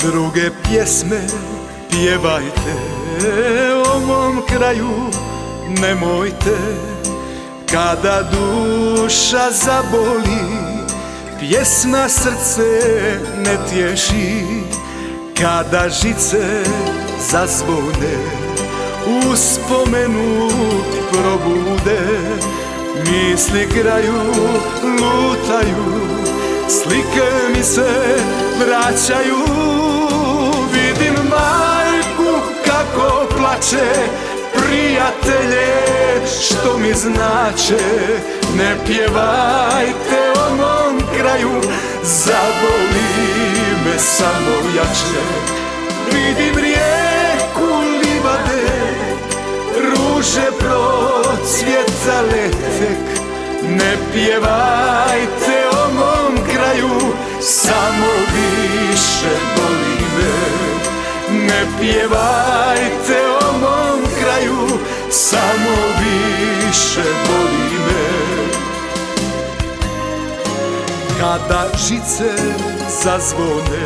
Druge pjesme pjevajte, o mom kraju nemojte. Kada duša zaboli, pjesma srce ne tješi. Kada žice zazvone, uspomenu probude. Misli kraju lutaju, slike mi se vraćaju. Vidim majku kako plače, prijatelje što mi znače. Ne pjevajte o mom kraju, zaboli me samo jače. Vidim rijeku livade, ruže procvjetale tek. Ne pjevajte o mom kraju, samo više boli me. Ne pjevajte o mom kraju, samo više boli me. Kada žice zazvone,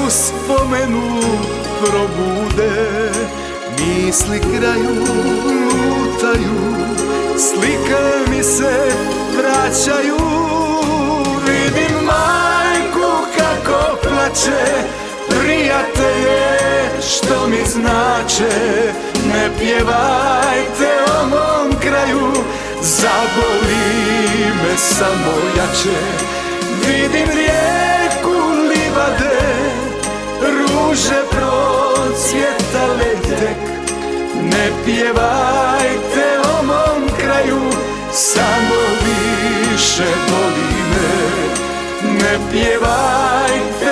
uspomenu probude. Misli kraju lutaju, slike mi se vraćaju. Vidim majku kako plače, prijatelje što mi znače. Ne pjevajte o mom kraju, zaboli me samo jače. Vidim rijeku livade, ruže procvjetale tek. Ne pjevajte o mom kraju, samo više boli me. Ne pjevajte